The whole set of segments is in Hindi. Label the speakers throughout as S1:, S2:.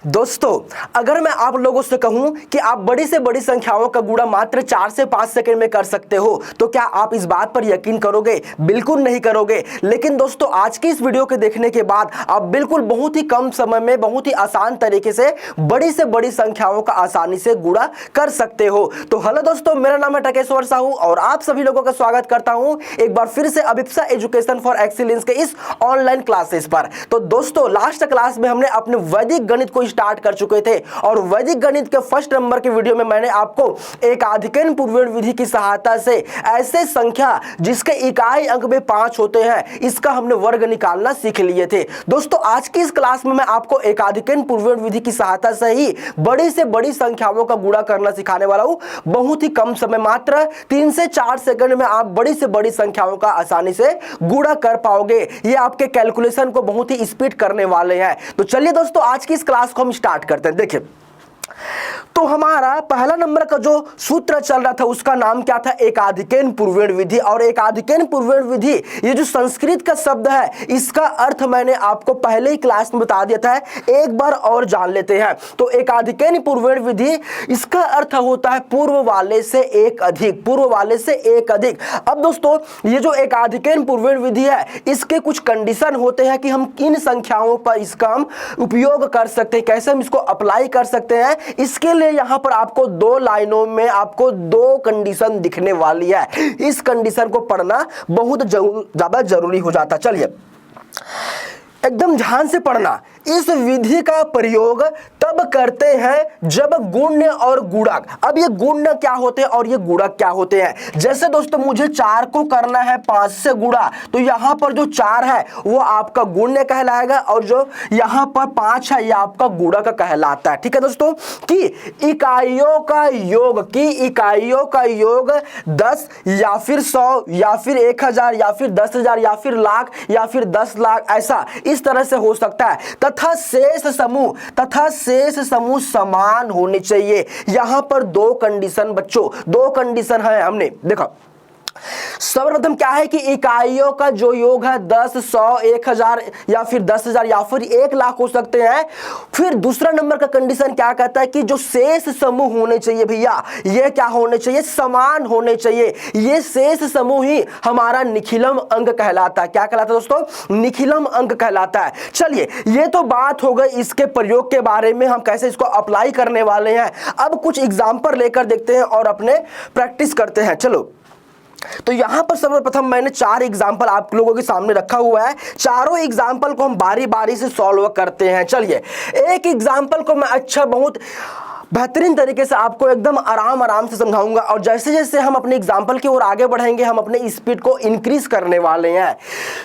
S1: दोस्तों, अगर मैं आप लोगों से कहूं कि आप बड़ी से बड़ी संख्याओं का गुणा मात्र 4 से 5 सेकंड में कर सकते हो, तो क्या आप इस बात पर यकीन करोगे? बिल्कुल नहीं करोगे। लेकिन दोस्तों, आज की इस वीडियो के देखने के बाद आप बिल्कुल बहुत ही कम समय में बहुत ही आसान तरीके से बड़ी संख्याओं का आसानी से गुणा कर सकते हो। तो हेलो दोस्तों, मेरा नाम है टकेश्वर साहू और आप सभी लोगों का स्वागत करता हूं एक बार फिर से अभिप्सा एजुकेशन फॉर एक्सीलेंस के इस ऑनलाइन क्लासेस पर। तो दोस्तों, लास्ट क्लास में हमने अपने वैदिक गणित को स्टार्ट कर चुके थे और वैदिक गणित के फर्स्ट नंबर के वीडियो में मैंने आपको एकाधिकन पूर्वण विधि की सहायता से ऐसे संख्या जिसके इकाई अंक में 5 होते हैं, इसका हमने वर्ग निकालना सीख लिए थे। दोस्तों, आज की इस क्लास में मैं आपको एकाधिकन पूर्वण विधि की सहायता से ही बड़ी से बड़ी संख्याओं का गुणा करना सिखाने वाला हूं। बहुत ही कम समय, मात्र 3 से 4 सेकंड में आप बड़ी से बड़ी संख्याओं का आसानी से गुणा कर पाओगे। ये आपके कैलकुलेशन को बहुत ही स्पीड करने वाले हैं। तो चलिए दोस्तों, आज की इस क्लास को हम स्टार्ट करते हैं। देखिए, तो हमारा पहला नंबर का जो सूत्र चल रहा था उसका नाम क्या था? एकाधिकन पूर्वण विधि। और एकाधिकन पूर्वण विधि, ये जो संस्कृत का शब्द है, इसका अर्थ मैंने आपको पहले ही क्लास में बता दिया था, एक बार और जान लेते हैं। तो एकाधिकन पूर्वण विधि, इसका अर्थ होता है पूर्व वाले से एक अधिक, पूर्व वाले से एक अधिक। अब दोस्तों, ये जो एकाधिकन पूर्वण विधि है, इसके कुछ कंडीशन होते हैं कि हम किन संख्याओं पर इसका हम उपयोग कर सकते हैं, कैसे हम इसको अप्लाई कर सकते हैं। इसके लिए यहां पर आपको 2 लाइनों में आपको 2 कंडीशन दिखने वाली है। इस कंडीशन को पढ़ना बहुत ज्यादा जरूरी हो जाता। चलिए, एकदम ध्यान से पढ़ना। इस विधि का प्रयोग तब करते हैं जब गुण्य और गुणक। अब ये गुण्य क्या होते हैं और ये गुणक क्या होते हैं? जैसे दोस्तों, मुझे 4 को करना है 5 से गुणा, तो यहां पर जो 4 है वो आपका गुण्य कहलाएगा और जो यहां पर 5 है ये आपका गुणक कहलाता है। ठीक है दोस्तों, कि इकाइयों का योग 10 या फिर 100 या फिर 1000 या फिर 10,000 या फिर लाख या फिर 10 लाख, ऐसा इस तरह से हो सकता है। तथा शेष समूह समान होने चाहिए। यहां पर 2 कंडीशन बच्चों, 2 कंडीशन है। हमने देखा, सर्वप्रथम क्या है कि इकाइयों का जो योग है 10, 100, 1000 या फिर 10,000 या फिर 1 लाख हो सकते हैं। फिर दूसरा नंबर का कंडीशन क्या कहता है कि जो शेष समूह होने चाहिए भैया, ये क्या होने चाहिए? समान होने चाहिए। ये शेष समूह ही हमारा निखिलम अंक कहलाता है। क्या कहलाता है दोस्तों? निखिलम अंक कहलाता है। चलिए, ये तो बात हो गई इसके प्रयोग के बारे में, हम कैसे इसको अप्लाई करने वाले हैं। अब कुछ एग्जाम्पल लेकर देखते हैं और अपने प्रैक्टिस करते हैं। चलो, तो यहां पर सर्वप्रथम मैंने 4 एग्जाम्पल आप लोगों के सामने रखा हुआ है। चारों एग्जाम्पल को हम बारी बारी से सॉल्व करते हैं। चलिए, एक एग्जाम्पल को मैं बहुत बेहतरीन तरीके से आपको एकदम आराम से समझाऊंगा और जैसे जैसे हम अपने एग्जाम्पल की ओर आगे बढ़ेंगे, हम अपने स्पीड को इंक्रीज करने वाले हैं।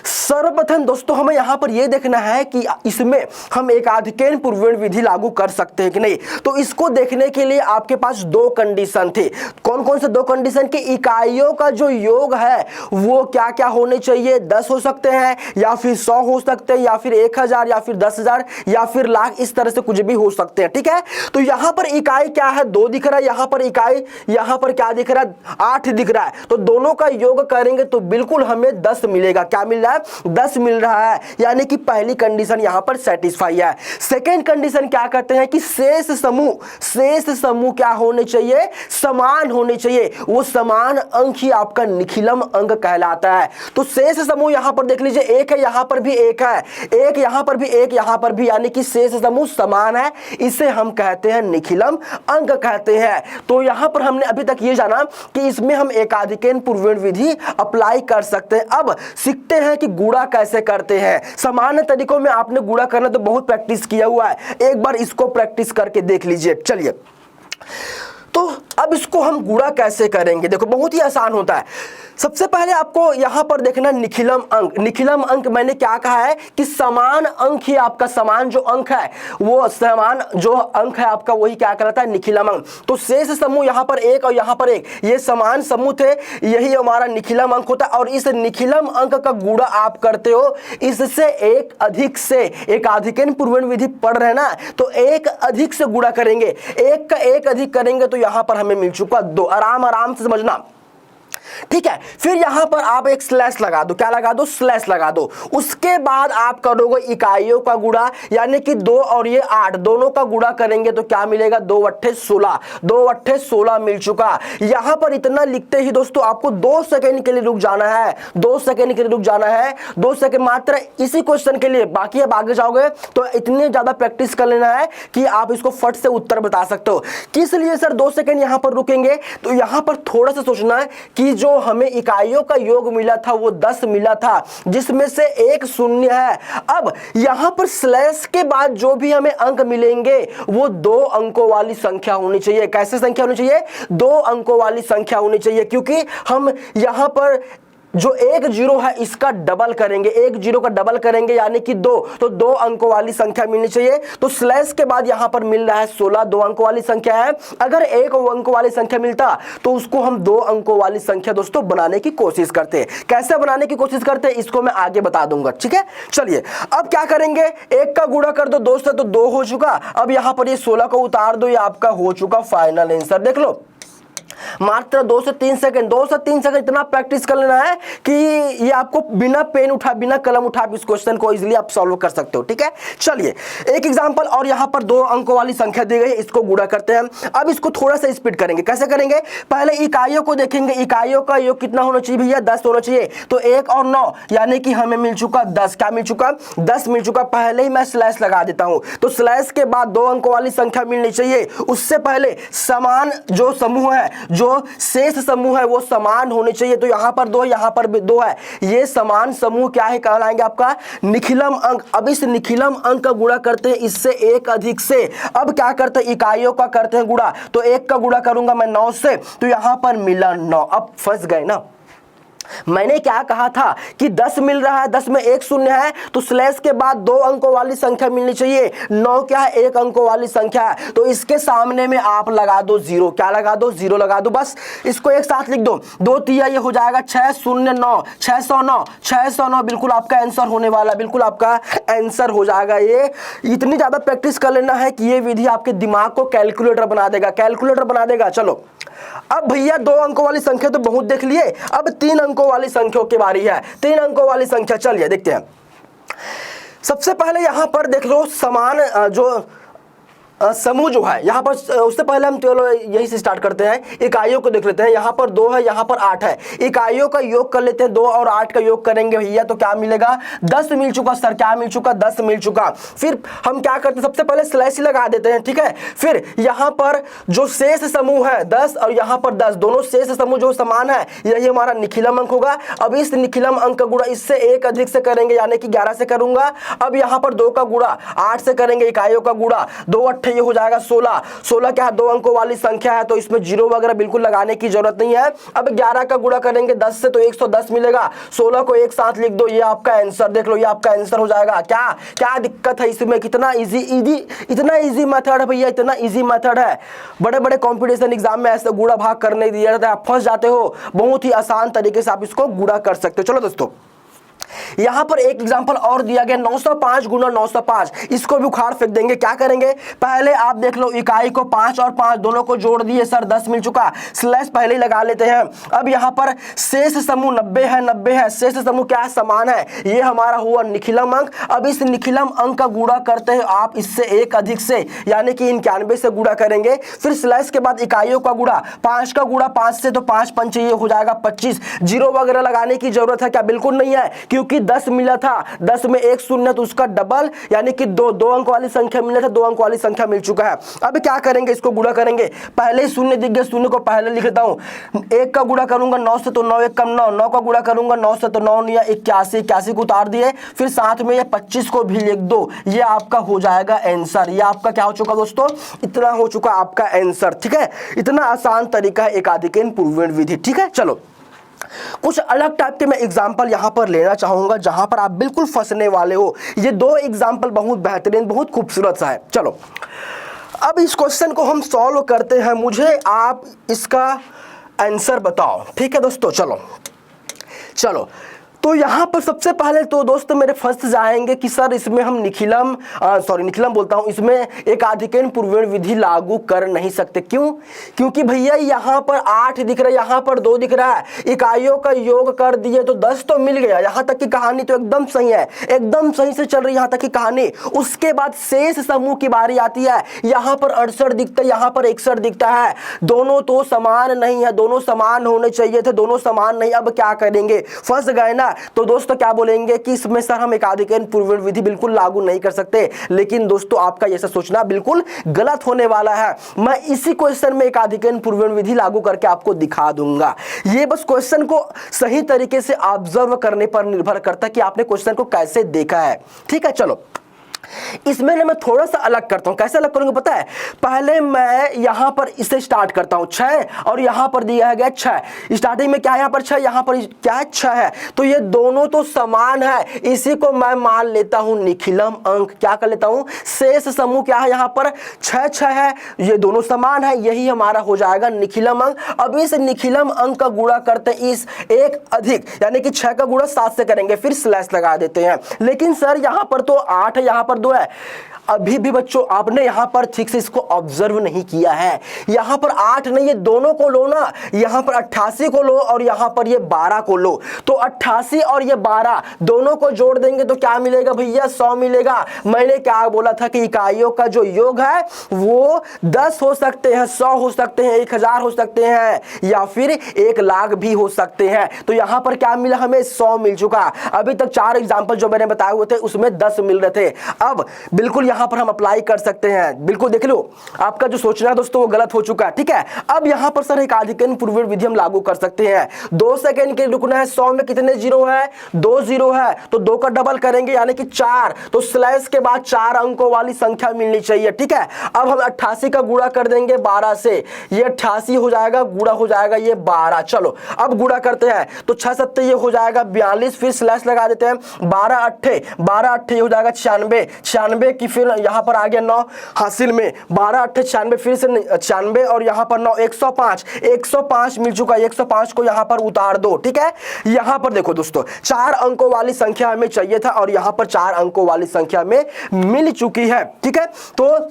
S1: सर्वप्रथम दोस्तों, हमें यहां पर यह देखना है कि इसमें हम एकाधिकन पूर्वण विधि लागू कर सकते हैं कि नहीं। तो इसको देखने के लिए आपके पास 2 कंडीशन थे। कौन कौन से 2 कंडीशन? की इकाइयों का जो योग है वो क्या क्या होने चाहिए? 10 हो सकते हैं या फिर 100 हो सकते हैं या फिर 1000 या फिर 10,000 या फिर लाख, इस तरह से कुछ भी हो सकते हैं। ठीक है, तो यहां पर इकाई क्या है? 2 दिख रहा है। यहां पर इकाई, यहां पर क्या दिख रहा है? 8 दिख रहा है। तो दोनों का योग करेंगे तो बिल्कुल हमें 10 मिलेगा। क्या मिल रहा है? 10 मिल रहा है। यानी कि पहली कंडीशन यहां पर सेटिस्फाई है। सेकेंड कंडीशन क्या कहते हैं कि शेष समूह क्या होने चाहिए? समान होने चाहिए। वो समान अंक ही आपका निखिलम अंक कहलाता है। तो शेष समूह यहां पर देख लीजिए, 1 है, यहां पर भी 1 है, 1 यहां पर भी, 1 यहां पर भी, यानी कि शेष समूह समान है। इसे हम कहते हैं निखिलम अंक कहते हैं। तो यहां पर हमने अभी तक ये जाना कि इसमें हम एकाधिकन पूर्वण विधि अप्लाई कर सकते हैं। अब सीखते हैं कि गुणा कैसे करते हैं। सामान्य तरीकों में आपने गुणा करना तो बहुत प्रैक्टिस किया हुआ है, एक बार इसको प्रैक्टिस करके देख लीजिए। चलिए, तो अब इसको हम गुणा कैसे करेंगे? देखो, बहुत ही आसान होता है। सबसे पहले आपको यहां पर देखना निखिलम अंक। निखिलम अंक मैंने क्या कहा है कि समान अंक ही आपका, समान जो अंक है वो समान जो अंक है आपका, वही क्या कहलाता है? निखिलम अंक। तो शेष समूह यहां पर 1 और यहां पर 1, ये समान समूह थे, यही हमारा निखिलम अंक होता है। और इस निखिलम अंक का गुणा आप करते हो इससे एक अधिक से। एकाधिकन पूर्वण विधि पढ़ रहे हैं ना, तो एक अधिक से गुणा करेंगे। 1 का 1 अधिक करेंगे तो यहां पर हमें मिल चुका 2। आराम से समझना। ठीक है। फिर यहां पर आप एक स्लैश लगा दो, क्या लगा दो, स्लैश लगा दो। उसके बाद आप करोगे इकाइयों का गुणा, यानी कि 2 और ये 8 दोनों का गुणा करेंगे तो क्या मिलेगा, 2 अट्ठे 16, 2 अट्ठे 16 मिल चुका। यहां पर इतना लिखते ही दोस्तों आपको 2 सेकंड के लिए रुक जाना है, 2 सेकंड के लिए रुक जाना है, 2 सेकंड मात्र इसी क्वेश्चन के लिए। बाकी अब आगे जाओगे तो इतने ज्यादा प्रैक्टिस कर लेना है कि आप इसको फट से उत्तर बता सकते हो। किस लिए सर 2 सेकंड यहां पर रुकेंगे, तो यहां पर थोड़ा सा सोचना है कि जो हमें इकाइयों का योग मिला था वो 10 मिला था, जिसमें से एक शून्य है। अब यहां पर स्लैश के बाद जो भी हमें अंक मिलेंगे वो 2 अंकों वाली संख्या होनी चाहिए। कैसे संख्या होनी चाहिए, 2 अंकों वाली संख्या होनी चाहिए, क्योंकि हम यहां पर जो 1 0 है इसका डबल करेंगे, 1 0 का डबल करेंगे यानी कि 2, तो 2 अंकों वाली संख्या मिलनी चाहिए। तो स्लैश के बाद यहां पर मिल रहा है 16, 2 अंकों वाली संख्या है। अगर 1 अंकों वाली संख्या मिलता तो उसको हम 2 अंकों वाली संख्या दोस्तों बनाने की कोशिश करते हैं। कैसे बनाने की कोशिश करते हैं इसको मैं आगे बता दूंगा, ठीक है। चलिए अब क्या करेंगे, 1 का गुणा कर दो 2 से तो 2 हो चुका। अब यहां पर ये 16 को उतार दो, ये आपका हो चुका फाइनल आंसर। देख लो मात्र 2 से 3 सेकंड, 2 से 3 सेकंड इतना प्रैक्टिस कर लेना है कि ये आपको बिना पेन उठा बिना कलम उठा इस क्वेश्चन को इजीली आप सॉल्व कर सकते हो, ठीक है। चलिए एक एग्जांपल और, यहां पर 2 अंकों वाली संख्या दी गई है, इसको गुणा करते हैं। अब इसको थोड़ा सा स्पीड करेंगे। कैसे करेंगे, पहले इकाइयों को देखेंगे, इकाइयों का योग कितना होना चाहिए भैया, 10 होना चाहिए। तो 1 और 9 यानी कि हमें मिल चुका 10, क्या मिल चुका, 10 मिल चुका। पहले ही मैं स्लैश लगा देता हूं, तो स्लैश के बाद 2 अंकों वाली संख्या मिलनी चाहिए। उससे पहले समान जो समूह है, जो शेष समूह है वो समान होने चाहिए। तो यहां पर 2, यहां पर भी 2 है, ये समान समूह क्या है, कहलाएंगे आपका निखिलम अंक। अब इस निखिलम अंक का गुणा करते हैं इससे एक अधिक से। अब क्या करते हैं, इकाइयों का करते हैं गुणा। तो 1 का गुणा करूंगा मैं 9 से, तो यहां पर मिला 9। अब फंस गए ना, मैंने क्या कहा था कि 10 मिल रहा है, 10 में एक शून्य है, तो स्लैश के बाद 2 अंकों वाली संख्या मिलनी चाहिए। 9 क्या है, 1 अंकों वाली संख्या है, तो इसके सामने में आप लगा दो 0। क्या लगा दो, 0 लगा दो। बस इसको एक साथ लिख दो, 2 तिया ये हो जाएगा 609, 609, 609 बिल्कुल आपका आंसर होने वाला, बिल्कुल आपका आंसर हो जाएगा। ये इतनी ज्यादा प्रैक्टिस कर लेना है कि ये विधि आपके दिमाग को कैलकुलेटर बना देगा, कैलकुलेटर बना देगा। चलो अब भैया 2 अंकों वाली संख्या तो बहुत देख लिए, अब 3 अंकों वाली संख्याओं की बारी है। 3 अंकों वाली संख्या, चलिए देखते हैं। सबसे पहले यहां पर देख लो समान जो समूह जो है यहां पर, उससे पहले हम चलो यहीं से स्टार्ट करते हैं, इकाइयों को देख लेते हैं। यहां पर 2 है, यहां पर 8 है, इकाइयों का योग कर लेते हैं। 2 और 8 का योग करेंगे भैया तो क्या मिलेगा, 10 मिल चुका सर, क्या मिल चुका, 10 मिल चुका। फिर हम क्या करते हैं, सबसे पहले स्लैश लगा देते हैं, ठीक है। फिर यहां पर जो शेष समूह है 10 और यहां पर 10, दोनों शेष समूह जो समान है, यही हमारा निखिलम अंक होगा। अब इस निखिलम अंक का गुणा इससे एक अधिक से करेंगे, यानी कि 11 से करूंगा। अब यहां पर 2 का गुणा 8 से करेंगे, इकाइयों का गुणा 2 अट्ठे ये हो जाएगा 16। 16 क्या है, 2 अंकों वाली संख्या है, तो इसमें 0 वगैरह बिल्कुल लगाने की जरूरत नहीं है। अब 11 का गुणा करेंगे 10 से, तो 110 मिलेगा। 16 को एक साथ लिख दो, ये आपका आंसर। देख लो ये आपका आंसर हो जाएगा। क्या क्या दिक्कत है इसमें, कितना इजी इतना इजी मेथड है भैया, इतना इजी मेथड है। बड़े बड़े कॉम्पिटिशन एग्जाम में ऐसे गुणा भाग करने दिया जाता है, आप फंस जाते हो। बहुत ही आसान तरीके से आप इसको गुणा कर सकते हो। चलो दोस्तों यहां पर एक एग्जांपल और दिया गया, 905 गुना 905, इसको भी उखाड़ फेंक देंगे। क्या करेंगे, पहले आप देख लो इकाई को 5 और 5 दोनों को जोड़ दिए सर, 10 मिल चुका। स्लैश पहले ही लगा लेते हैं। अब यहां पर शेष समूह 90 है, 90 है, शेष समूह क्या समान है, ये हमारा हुआ निखिलम अंक। अब इस निखिलम अंक का गुणा करते हैं आप इससे एक अधिक से, यानी कि 91 से गुणा करेंगे। फिर स्लैश के बाद इकाइयों का गुणा, 5 का गुणा 5 से, तो 5 पंच ये हो जाएगा 25। 0 वगैरह लगाने की जरूरत है क्या, बिल्कुल नहीं है, क्योंकि 10 मिला था, 10 में एक शून्य तो उसका डबल, यानी कि 2 अंक वाली संख्या मिला था, 2 अंक वाली संख्या मिल चुका है। अब क्या करेंगे, इसको गुणा करेंगे। पहले ही शून्य दिख गया, शून्य को पहले लिख देता हूं। 1 का गुणा करूंगा 9 से, तो 9 1 कम 9, 9 का गुणा करूंगा 9 से, तो 9 9 81, 81 को उतार दिए। फिर साथ में ये 25 को भी लिख दो, ये आपका हो जाएगा आंसर। ये आपका क्या हो चुका दोस्तों, इतना हो चुका आपका आंसर, ठीक है। इतना आसान तरीका है एकाधिक इम्प्रूवमेंट विधि, ठीक है। चलो कुछ अलग टाइप के मैं एग्जांपल यहां पर लेना चाहूंगा जहां पर आप बिल्कुल फंसने वाले हो। ये 2 एग्जांपल बहुत बेहतरीन, बहुत खूबसूरत सा है। चलो अब इस क्वेश्चन को हम सॉल्व करते हैं, मुझे आप इसका आंसर बताओ, ठीक है दोस्तों। चलो चलो तो यहाँ पर सबसे पहले तो दोस्तों मेरे फंस जाएंगे कि सर इसमें हम निखिलम बोलता हूँ, इसमें एकाधिकरण पूर्ववर्ण विधि लागू कर नहीं सकते। क्यों? क्योंकि भैया यहाँ पर 8 दिख रहा है, यहाँ पर 2 दिख रहा है, इकाइयों का योग कर दिए तो 10 तो मिल गया। यहाँ तक की कहानी तो एकदम सही है, एकदम सही से चल रही है यहाँ तक की कहानी। उसके बाद शेष समूह की बारी आती है। यहाँ पर 68 दिखता है, यहाँ पर 61 दिखता है। दोनों तो समान नहीं है, दोनों समान होने चाहिए थे, दोनों समान नहीं। अब क्या करेंगे? फंस गए ना। तो दोस्तों क्या बोलेंगे कि इसमें सर हम एकाधिकरण पूर्ववर्ण विधि बिल्कुल लागू नहीं कर सकते। लेकिन दोस्तों आपका ऐसा सोचना बिल्कुल गलत होने वाला है। मैं इसी क्वेश्चन में एकाधिकरण पूर्ववर्ण विधि लागू करके आपको दिखा दूंगा। ये बस क्वेश्चन को सही तरीके से ऑब्जर्व करने पर निर्भर करता है कि आपने क्वेश्चन को कैसे देखा है। ठीक है, चलो इसमें ना मैं थोड़ा सा अलग करता हूं। कैसे अलग करूंगा पता है? पहले मैं यहां पर इसे स्टार्ट करता हूं 6 और यहां पर दिया गया 6। स्टार्टिंग में क्या है? यहां पर 6, यहां पर क्या है? 6 है। तो ये दोनों तो समान है, इसी को मैं मान लेता हूं निखिलम अंक। क्या कर लेता हूं? शेष समूह क्या है? यहां पर 6 है, ये दोनों समान है, यही हमारा हो जाएगा निखिलम अंक। अब इस निखिलम अंक का गुणा करते इस एक अधिक, यानी कि 6 का गुणा 7 से करेंगे, फिर स्लैश लगा देते हैं। लेकिन सर यहां पर तो 8 है, यहां पर 2 है। अभी भी बच्चों आपने यहां पर ठीक से इसको ऑब्जर्व नहीं किया है। यहां पर 8 नहीं, ये दोनों को लो ना। यहां पर 88 को लो और यहां पर ये 12 को लो। तो 88 और ये 12 दोनों को जोड़ देंगे तो क्या मिलेगा भैया? 100 मिलेगा। मैंने क्या बोला था कि इकाइयों का जो योग है वो 10 हो सकते हैं, 100 हो सकते हैं, 1000 हो सकते हैं, या फिर 1 लाख भी हो सकते हैं। तो यहां पर क्या मिला? हमें 100 मिल चुका। अभी तक 4 एग्जाम्पल जो मैंने बताए हुए थे उसमें 10 मिल रहे थे। अब बिल्कुल यहां पर हम अप्लाई कर सकते हैं। बिल्कुल देख लो, आपका जो सोचना है दोस्तों वो गलत हो चुका है। ठीक है, अब यहां पर सर एकाधिकरण पूर्ववर्ण विधि हम लागू कर सकते हैं। 2 सेकंड के रुकना है। 100 में कितने जीरो है? 2 जीरो है, तो 2 का डबल करेंगे यानी कि 4। तो स्लैश के बाद 4 अंकों वाली संख्या मिलनी चाहिए। ठीक है, अब हम 88 का गुणा कर देंगे 12 से, ये 88 हो जाएगा, गुणा हो जाएगा ये 12। चलो अब गुणा करते हैं तो 6 7 ये हो जाएगा 42, फिर स्लैश लगा देते हैं। 12 8 हो जाएगा 96, 96 की फिर यहां पर आ गया 9 हासिल में। 12 8 96, फिर से 96 और यहां पर 9, 105 मिल चुका है। 105 को यहां पर उतार दो। ठीक है, यहां पर देखो दोस्तों 4 अंकों वाली संख्या हमें चाहिए था और यहां पर 4 अंकों वाली संख्या में मिल चुकी है। ठीक है, तो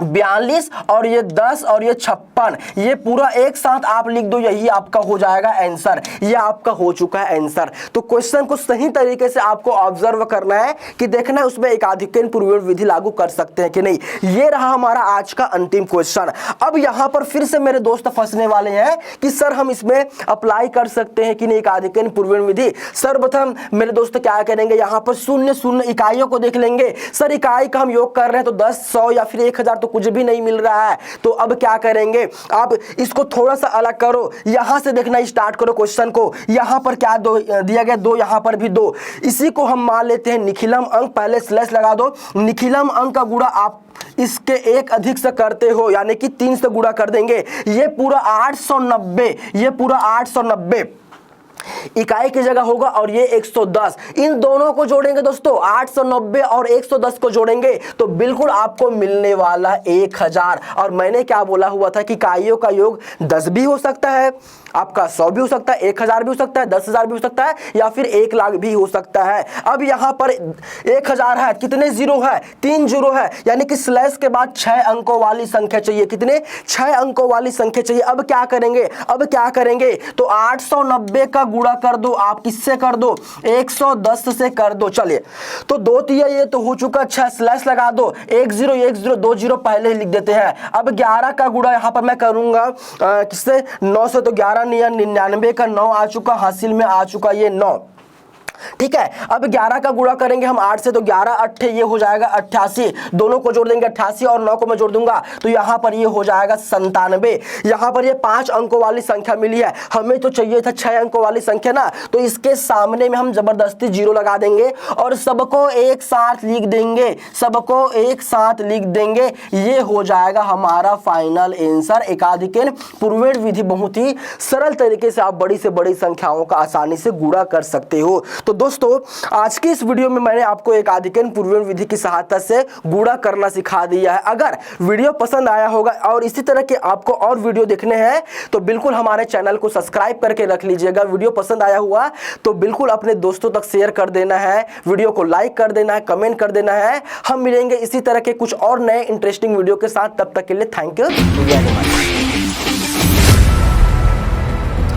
S1: 42 और ये 10 और ये 56, ये पूरा एक साथ आप लिख दो, यही आपका हो जाएगा आंसर। ये आपका हो चुका है आंसर। तो क्वेश्चन को सही तरीके से आपको ऑब्जर्व करना है कि देखना है उसमें एकाधिकरण पूर्ववर्ण विधि लागू कर सकते हैं कि नहीं। ये रहा हमारा आज का अंतिम क्वेश्चन। अब यहां पर फिर से मेरे दोस्त फंसने वाले हैं कि सर हम इसमें अप्लाई कर सकते हैं कि नहीं एकाधिकरण पूर्ववर्ण विधि। सर्वप्रथम मेरे दोस्त क्या करेंगे, यहां पर 0 0 इकाइयों को देख लेंगे। सर इकाई का हम योग कर रहे हैं तो 10 100 या फिर 1000 तो कुछ भी नहीं मिल रहा है। तो अब क्या करेंगे? आप इसको थोड़ा सा अलग करो, यहां से देखना स्टार्ट करो क्वेश्चन को। यहां पर क्या दिया गया? 2, यहां पर भी 2। इसी को हम मान लेते हैं निखिलम अंक। पहले स्लैश लगा दो। निखिलम अंक का गुणा आप इसके एक अधिक से करते हो, यानी कि 3 से गुणा कर देंगे। ये पूरा 890, ये पूरा 890 इकाई की जगह होगा और ये 110। इन दोनों को जोड़ेंगे दोस्तों, 890 और 110 को जोड़ेंगे तो बिल्कुल आपको मिलने वाला 1000। और मैंने क्या बोला हुआ था कि इकाइयों का योग 10 भी हो सकता है, आपका 100 भी हो सकता है, 1000 भी हो सकता है, 10,000 भी हो सकता है, या फिर 1 लाख भी हो सकता है। अब यहां पर 1000 है, कितने जीरो है? 3 जीरो है, यानी कि स्लैश के बाद 6 अंकों वाली संख्या चाहिए। कितने? 6 अंकों वाली संख्या चाहिए। अब क्या करेंगे? तो 890 का गुणा कर दो। आप किससे कर दो? 110 से कर दो। चलिए, तो 2 तिया ये तो हो चुका। 6 स्लैश लगा दो, 1 0 1 0 2 0 पहले ही लिख देते हैं। अब 11 का गुणा यहां पर मैं करूंगा किससे? 9 से। तो 11 99 का 9 आ चुका, हासिल में आ चुका ये 9। ठीक है, अब 11 का गुणा करेंगे हम 8 से, तो 11 8 ये हो जाएगा 88। दोनों को जोड़ देंगे, 88 और 9 को मैं जोड़ दूंगा तो यहां पर ये हो जाएगा 97। यहां पर ये 5 अंकों वाली संख्या मिली है, हमें तो चाहिए था 6 अंकों वाली संख्या ना। तो इसके सामने में हम जबरदस्ती 0 लगा देंगे और सबको एक साथ लिख देंगे, सबको एक साथ लिख देंगे। ये हो जाएगा हमारा फाइनल आंसर। एकाधिकरण पूर्ववर्ण विधि बहुत ही सरल तरीके से आप बड़ी से बड़ी संख्याओं का आसानी से गुणा कर सकते हो। तो दोस्तों आज की इस वीडियो में मैंने आपको एक आधिकन पूर्वण विधि की सहायता से गुणा करना सिखा दिया है। अगर वीडियो पसंद आया होगा और इसी तरह के आपको और वीडियो देखने हैं तो बिल्कुल हमारे चैनल को सब्सक्राइब करके रख लीजिएगा। वीडियो पसंद आया हुआ तो बिल्कुल अपने दोस्तों तक शेयर कर देना है, वीडियो को लाइक कर देना है, कमेंट कर देना है। हम मिलेंगे इसी तरह के कुछ और नए इंटरेस्टिंग वीडियो के साथ, तब तक के लिए थैंक यू वेरी मच।